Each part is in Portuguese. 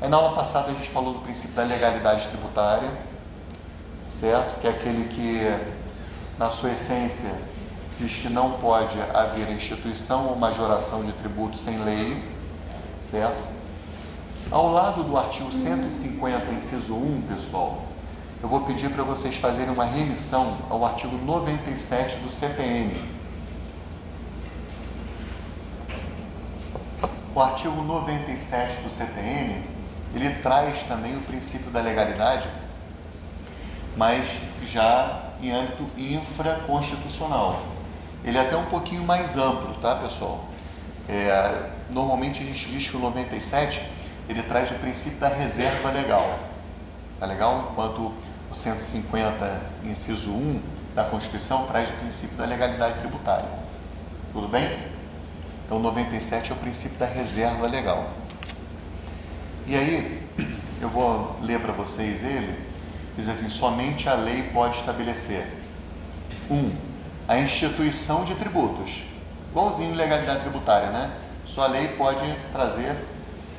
Aí na aula passada a gente falou do princípio da legalidade tributária, certo? Que é aquele que, na sua essência, diz que não pode haver instituição ou majoração de tributo sem lei, certo? Ao lado do artigo 150, inciso 1, pessoal, eu vou pedir para vocês fazerem uma remissão ao artigo 97 do CTN. O artigo 97 do CTN, ele traz também o princípio da legalidade, mas já em âmbito infraconstitucional. Ele é até um pouquinho mais amplo, tá, pessoal? Normalmente a gente diz que o 97, ele traz o princípio da reserva legal, tá legal? Enquanto o 150, inciso 1 da Constituição, traz o princípio da legalidade tributária. Tudo bem? Então, o 97 é o princípio da reserva legal. E aí, eu vou ler para vocês ele. Diz assim: somente a lei pode estabelecer 1. A instituição de tributos. Igualzinho legalidade tributária, né? Só a lei pode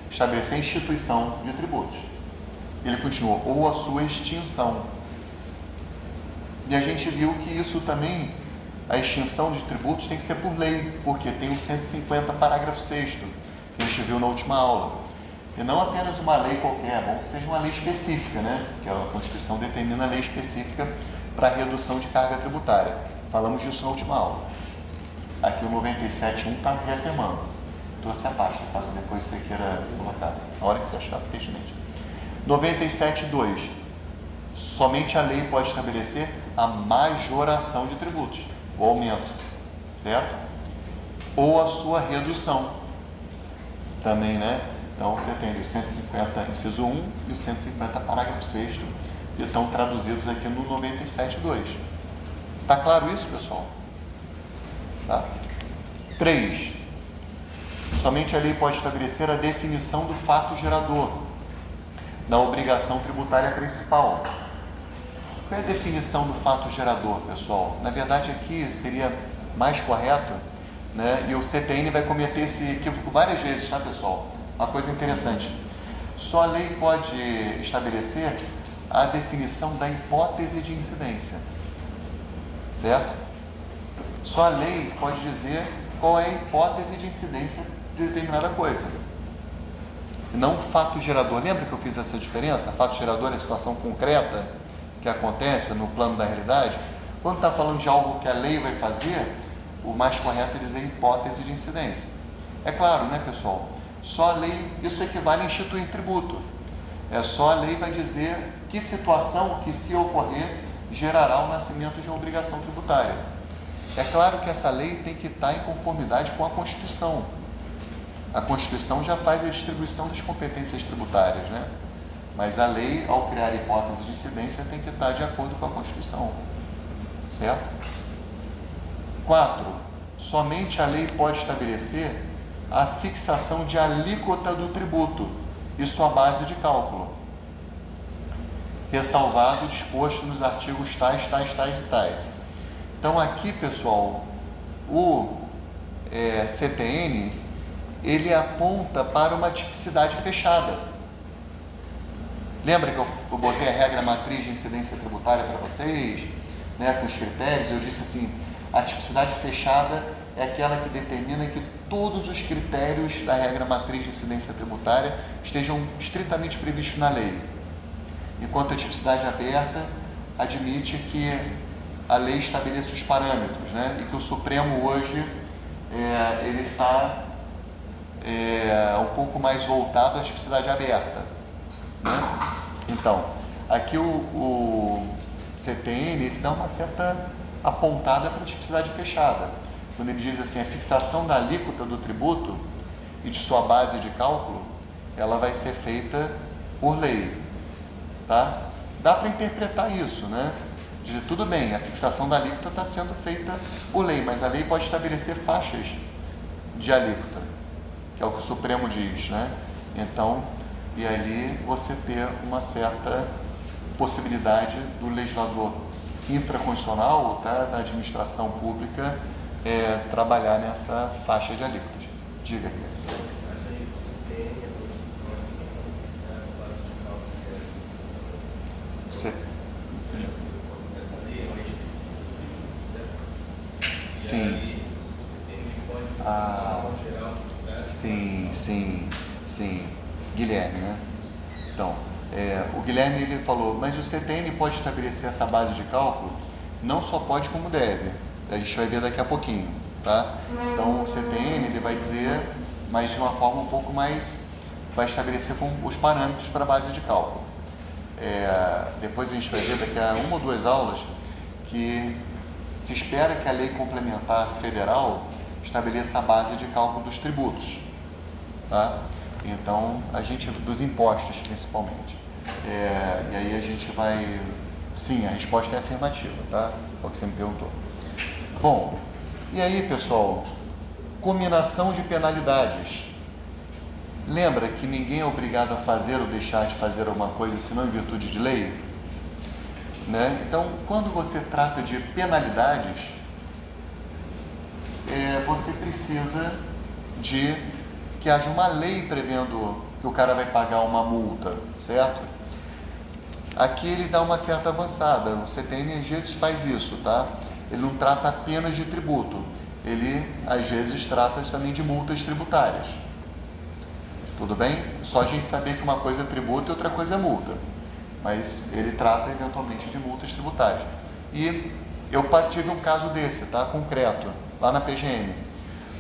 estabelecer a instituição de tributos. Ele continua: ou a sua extinção. E a gente viu que isso também, a extinção de tributos tem que ser por lei, porque tem o 150, parágrafo 6º, que a gente viu na última aula. E não apenas uma lei qualquer, é bom que seja uma lei específica, né? Que a Constituição determina a lei específica para redução de carga tributária. Falamos disso na última aula. Aqui o 97.1 está reafirmando. Trouxe a pasta, caso depois você queira colocar, na hora que você achar pertinente. 97.2. Somente a lei pode estabelecer a majoração de tributos, o aumento, certo? Ou a sua redução. Também, né? Então, você tem o 150, inciso 1 e o 150, parágrafo 6º, que estão traduzidos aqui no 97.2. Tá claro isso, pessoal? Tá? 3. Somente a lei pode estabelecer a definição do fato gerador da obrigação tributária principal. Qual é a definição do fato gerador, pessoal? Na verdade, aqui seria mais correto, né? E o CTN vai cometer esse equívoco várias vezes, tá, pessoal? Uma coisa interessante. Só a lei pode estabelecer a definição da hipótese de incidência, certo? Só a lei pode dizer qual é a hipótese de incidência de determinada coisa. Não o fato gerador. Lembra que eu fiz essa diferença? Fato gerador é a situação concreta que acontece no plano da realidade. Quando está falando de algo que a lei vai fazer, o mais correto é dizer hipótese de incidência. É claro, né, pessoal? Só a lei, isso equivale a instituir tributo. Só a lei vai dizer que situação que, se ocorrer, gerará o nascimento de uma obrigação tributária. É claro que essa lei tem que estar em conformidade com a Constituição. A Constituição já faz a distribuição das competências tributárias, né? Mas a lei, ao criar a hipótese de incidência, tem que estar de acordo com a Constituição, certo? 4. Somente a lei pode estabelecer a fixação de alíquota do tributo e sua base de cálculo, ressalvado o disposto nos artigos tais e tais. Então, aqui, pessoal, o CTN, ele aponta para uma tipicidade fechada. Lembra que eu botei a regra matriz de incidência tributária para vocês, né, com os critérios? Eu disse assim: a tipicidade fechada é aquela que determina que todos os critérios da regra matriz de incidência tributária estejam estritamente previstos na lei. Enquanto a tipicidade aberta admite que a lei estabeleça os parâmetros, né, e que o Supremo hoje ele está um pouco mais voltado à tipicidade aberta, né? Então, aqui o CTN, ele dá uma certa apontada para a tipicidade fechada, quando ele diz assim: a fixação da alíquota do tributo e de sua base de cálculo, ela vai ser feita por lei, tá? Dá para interpretar isso, né? Dizer, tudo bem, a fixação da alíquota está sendo feita por lei, mas a lei pode estabelecer faixas de alíquota, que é o que o Supremo diz, né? Então, e ali você ter uma certa possibilidade do legislador infraconstitucional, tá, da administração pública, trabalhar nessa faixa de alíquotas. Diga. Mas aí você tem a Constituição, Você... Essa lei é uma específica, certo? Sim. E aí, você tem que pode geral, certo? Sim. Guilherme, né? Então, o Guilherme ele falou, mas o CTN pode estabelecer essa base de cálculo? Não só pode, como deve. A gente vai ver daqui a pouquinho, tá? Então, o CTN ele vai dizer, mas de uma forma um pouco mais, vai estabelecer com os parâmetros para a base de cálculo. Depois a gente vai ver daqui a 1 ou 2 aulas que se espera que a lei complementar federal estabeleça a base de cálculo dos tributos, tá? Então, dos impostos principalmente. E aí a gente vai... Sim, a resposta é afirmativa, tá? É o que você me perguntou. Bom, e aí, pessoal, combinação de penalidades. Lembra que ninguém é obrigado a fazer ou deixar de fazer alguma coisa senão em virtude de lei? Né? Então, quando você trata de penalidades, você precisa de que haja uma lei prevendo que o cara vai pagar uma multa, certo? Aqui ele dá uma certa avançada, o CTN às vezes faz isso, tá? Ele não trata apenas de tributo, ele às vezes trata também de multas tributárias. Tudo bem? Só a gente saber que uma coisa é tributo e outra coisa é multa. Mas ele trata eventualmente de multas tributárias. E eu tive um caso desse, tá? Concreto, lá na PGM.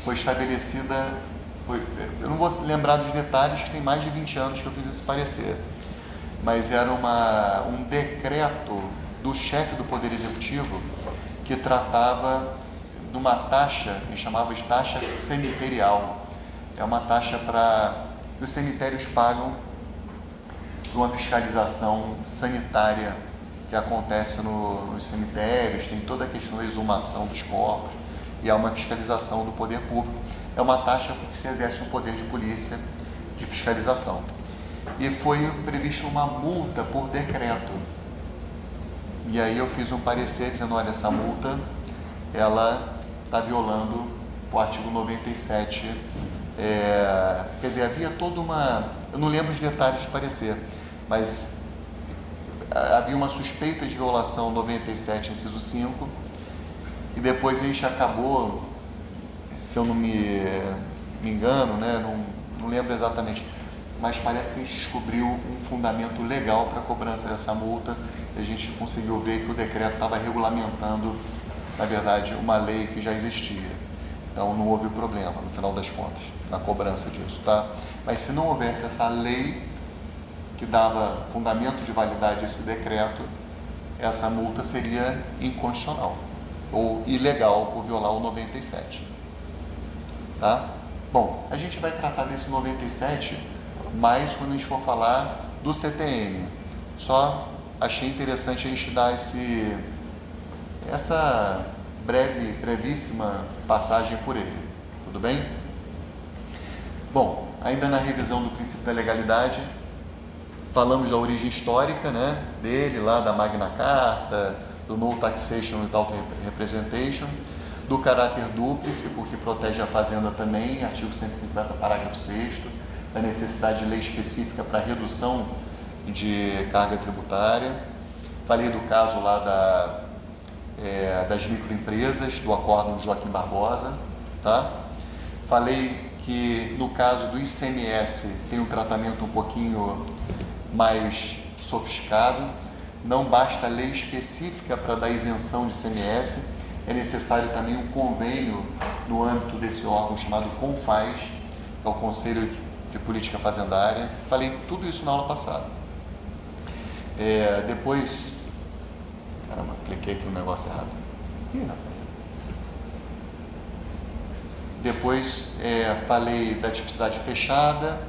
Foi estabelecida, eu não vou lembrar dos detalhes, que tem mais de 20 anos que eu fiz esse parecer. Mas era um decreto do chefe do Poder Executivo que tratava de uma taxa, que chamava de taxa cemiterial. É uma taxa que os cemitérios pagam por uma fiscalização sanitária que acontece nos cemitérios, tem toda a questão da exumação dos corpos e há uma fiscalização do poder público. É uma taxa porque se exerce um poder de polícia de fiscalização. E foi prevista uma multa por decreto. E aí eu fiz um parecer dizendo, olha, essa multa, ela está violando o artigo 97. Quer dizer, havia toda eu não lembro os detalhes do parecer, mas havia uma suspeita de violação 97, inciso 5, e depois a gente acabou, se eu não me engano, né, não lembro exatamente, mas parece que a gente descobriu um fundamento legal para a cobrança dessa multa, e a gente conseguiu ver que o decreto estava regulamentando, na verdade, uma lei que já existia. Então não houve problema, no final das contas, na cobrança disso, tá? Mas se não houvesse essa lei que dava fundamento de validade a esse decreto, essa multa seria inconstitucional ou ilegal por violar o 97, tá? Bom, a gente vai tratar desse 97 mais quando a gente for falar do CTN. Só achei interessante a gente dar essa brevíssima passagem por ele, tudo bem? Bom, ainda na revisão do princípio da legalidade, falamos da origem histórica, né, dele, lá da Magna Carta, do No Taxation Without Representation, do caráter dúplice, porque protege a fazenda também, artigo 150, parágrafo 6º, da necessidade de lei específica para redução de carga tributária. Falei do caso lá das microempresas, do Acórdão Joaquim Barbosa, tá? Falei que no caso do ICMS tem um tratamento um pouquinho mais sofisticado, não basta lei específica para dar isenção de ICMS, é necessário também um convênio no âmbito desse órgão chamado CONFAZ, que é o Conselho de Política Fazendária. Falei tudo isso na aula passada. Depois... Caramba, cliquei aqui no negócio errado. Depois falei da tipicidade fechada.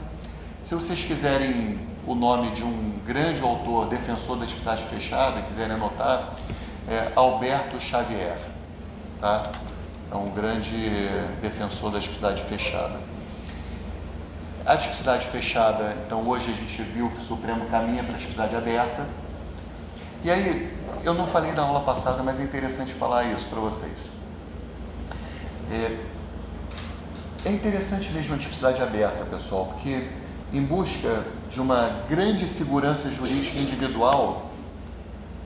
Se vocês quiserem o nome de um grande autor, defensor da tipicidade fechada, quiserem anotar, Alberto Xavier, tá? É um grande defensor da tipicidade fechada. A tipicidade fechada, então hoje a gente viu que o Supremo caminha para a tipicidade aberta. E aí, eu não falei na aula passada, mas é interessante falar isso para vocês. É interessante mesmo a tipicidade aberta, pessoal, porque em busca de uma grande segurança jurídica individual,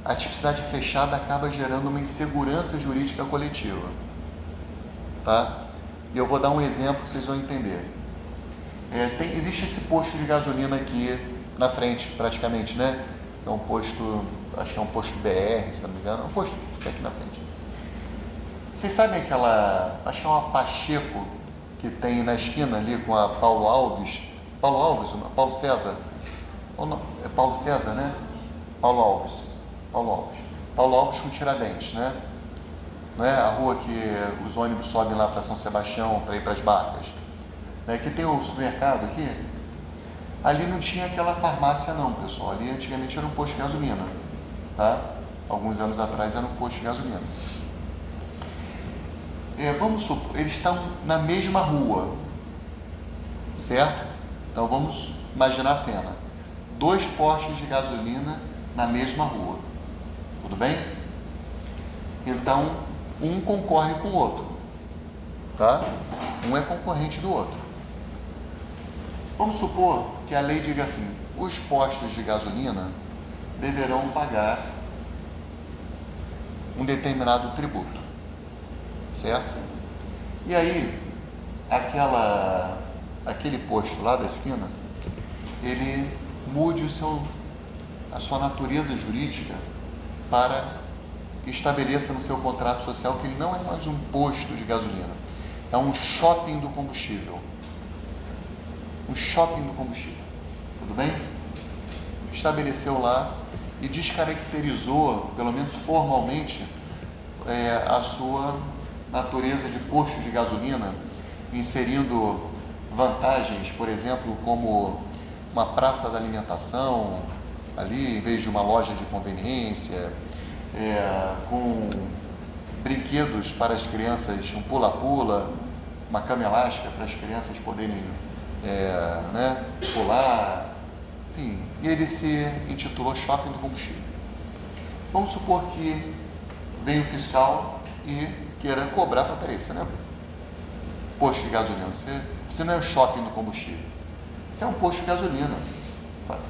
a tipicidade fechada acaba gerando uma insegurança jurídica coletiva. Tá? E eu vou dar um exemplo que vocês vão entender. Existe esse posto de gasolina aqui na frente, praticamente, né? É um posto, acho que é um posto BR, se não me engano, é um posto que fica aqui na frente. Vocês sabem aquela, acho que é uma Pacheco que tem na esquina ali com a Paulo César? Ou não, é Paulo César, né? Paulo Alves com Tiradentes, né? Não é a rua que os ônibus sobem lá para São Sebastião para ir para as Barcas, né? Que tem o supermercado aqui. Ali não tinha aquela farmácia não, pessoal. Ali antigamente era um posto de gasolina, tá? Alguns anos atrás era um posto de gasolina. Vamos supor, eles estão na mesma rua, certo? Então vamos imaginar a cena. 2 postos de gasolina na mesma rua, tudo bem? Então, um concorre com o outro, tá? Um é concorrente do outro. Vamos supor que a lei diga assim: os postos de gasolina deverão pagar um determinado tributo, certo? E aí, aquele posto lá da esquina, ele mude a sua natureza jurídica para estabeleça no seu contrato social que ele não é mais um posto de gasolina, é um shopping do combustível. Um shopping do combustível, tudo bem? Estabeleceu lá e descaracterizou, pelo menos formalmente, a sua natureza de posto de gasolina, inserindo vantagens, por exemplo, como uma praça da alimentação, ali em vez de uma loja de conveniência, com brinquedos para as crianças, um pula-pula, uma cama elástica para as crianças poderem pular, enfim, e ele se intitulou Shopping do Combustível. Vamos supor que vem o fiscal e queira cobrar, fala, peraí, você não é posto de gasolina, você não é shopping do combustível, você é um posto de gasolina,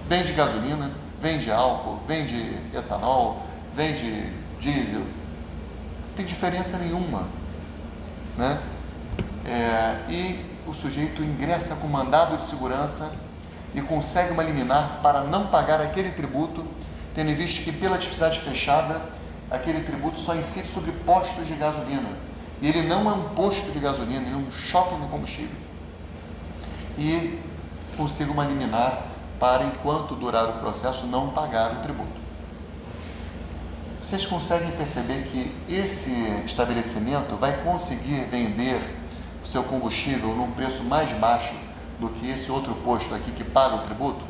vende gasolina, vende álcool, vende etanol, vende diesel, não tem diferença nenhuma, né? E o sujeito ingressa com mandado de segurança e consegue uma liminar para não pagar aquele tributo, tendo em vista que pela tipicidade fechada, aquele tributo só incide sobre postos de gasolina, e ele não é um posto de gasolina, ele é um shopping de combustível, e consiga uma liminar para, enquanto durar o processo, não pagar o tributo. Vocês conseguem perceber que esse estabelecimento vai conseguir vender o seu combustível num preço mais baixo do que esse outro posto aqui que paga o tributo?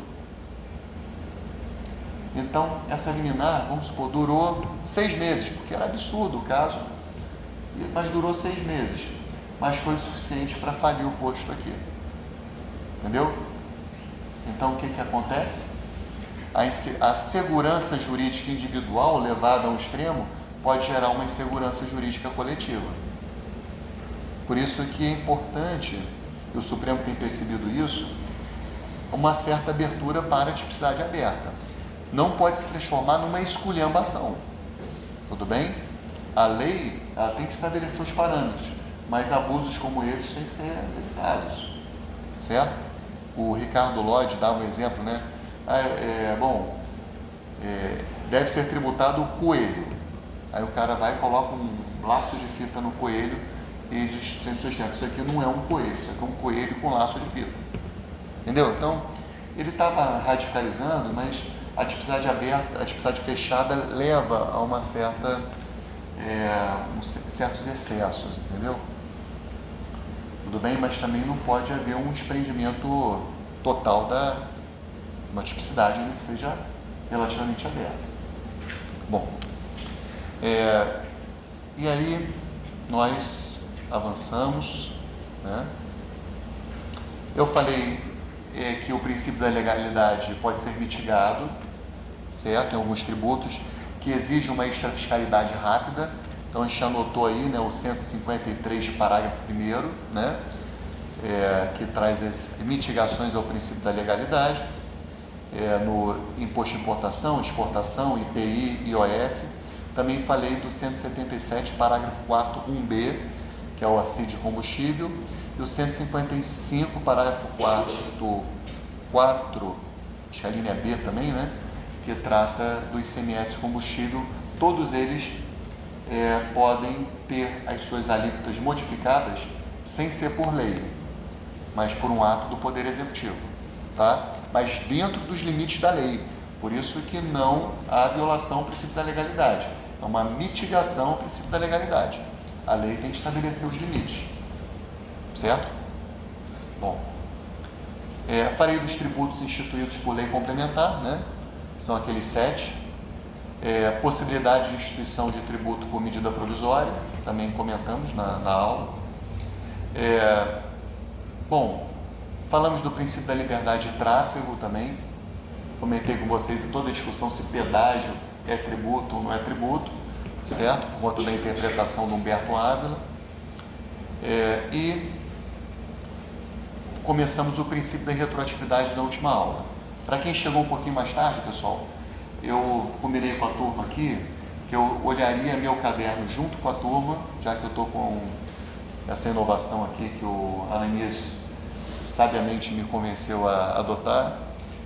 Então, essa liminar, vamos supor, durou 6 meses, porque era absurdo o caso, mas durou 6 meses, mas foi o suficiente para falir o posto aqui, entendeu? Então, o que acontece? A segurança jurídica individual levada ao extremo pode gerar uma insegurança jurídica coletiva. Por isso que é importante, e o Supremo tem percebido isso, uma certa abertura para a tipicidade aberta. Não pode se transformar numa esculhambação, tudo bem? A lei, ela tem que estabelecer os parâmetros, mas abusos como esses têm que ser evitados, certo? O Ricardo Lodge dá um exemplo, né? Deve ser tributado o coelho. Aí o cara vai e coloca um laço de fita no coelho e sustenta. Isso aqui não é um coelho, isso aqui é um coelho com laço de fita. Entendeu? Então, ele estava radicalizando, mas a tipicidade aberta, a tipicidade fechada leva a uma certa, certos excessos, entendeu? Tudo bem, mas também não pode haver um desprendimento total da uma tipicidade que seja relativamente aberta. Bom, e aí nós avançamos, né? Eu falei que o princípio da legalidade pode ser mitigado, certo? Em alguns tributos que exigem uma extrafiscalidade rápida. Então a gente anotou aí, né, o 153, parágrafo 1º, né, que traz as mitigações ao princípio da legalidade. no imposto de importação, exportação, IPI, IOF. Também falei do 177, parágrafo 4º, 1B, que é o ACID de combustível, e o 155, parágrafo 4, acho que é a linha B também, né? Que trata do ICMS combustível. Todos eles podem ter as suas alíquotas modificadas sem ser por lei, mas por um ato do Poder Executivo, tá? Mas dentro dos limites da lei. Por isso que não há violação ao princípio da legalidade. É uma mitigação ao princípio da legalidade. A lei tem que estabelecer os limites, certo? Bom, falei dos tributos instituídos por lei complementar, né? São aqueles 7. Possibilidade de instituição de tributo por medida provisória, também comentamos na aula. Bom, falamos do princípio da liberdade de tráfego também. Comentei com vocês em toda a discussão se pedágio é tributo ou não é tributo, certo? Por conta da interpretação do Humberto Ávila. E começamos o princípio da retroatividade na última aula. Para quem chegou um pouquinho mais tarde, pessoal, eu combinei com a turma aqui que eu olharia meu caderno junto com a turma, já que eu estou com essa inovação aqui que o Ananias sabiamente me convenceu a adotar,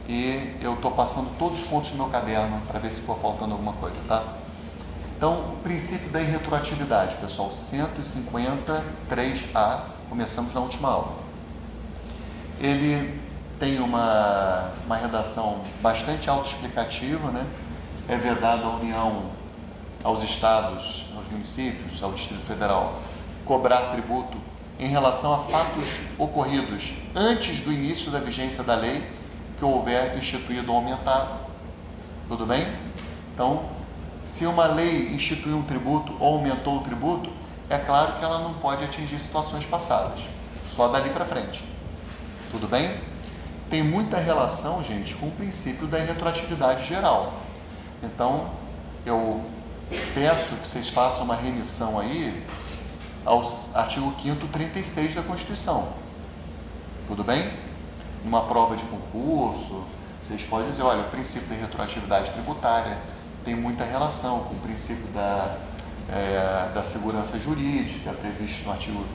e eu estou passando todos os pontos do meu caderno para ver se for faltando alguma coisa, tá? Então, o princípio da irretroatividade, pessoal, 153A, começamos na última aula. Ele tem uma redação bastante autoexplicativa, né? É vedado à União, aos estados, aos municípios, ao Distrito Federal, cobrar tributo em relação a fatos ocorridos antes do início da vigência da lei que houver instituído ou aumentado. Tudo bem? Então, se uma lei instituiu um tributo ou aumentou o tributo, é claro que ela não pode atingir situações passadas, só dali para frente. Tudo bem? Tem muita relação, gente, com o princípio da retroatividade geral. Então, eu peço que vocês façam uma remissão aí ao artigo 5º, 36 da Constituição. Tudo bem? Numa prova de concurso, vocês podem dizer, olha, o princípio da retroatividade tributária tem muita relação com o princípio da segurança jurídica, previsto no artigo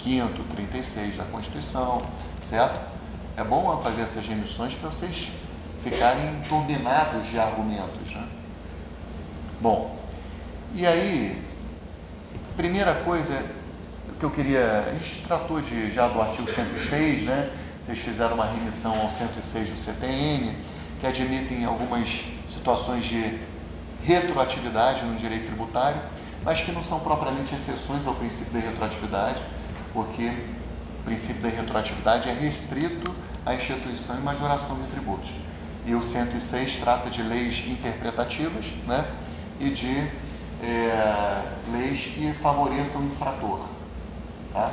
5º, 36 da Constituição, certo? É bom fazer essas remissões para vocês ficarem dominados de argumentos, né? Bom, e aí, primeira coisa que eu queria, a gente tratou já do artigo 106, né? Vocês fizeram uma remissão ao 106 do CTN, que admitem algumas situações de retroatividade no direito tributário, mas que não são propriamente exceções ao princípio da retroatividade, porque o princípio da retroatividade é restrito à instituição e majoração de tributos. E o 106 trata de leis interpretativas, né? E de leis que favoreçam o infrator, tá?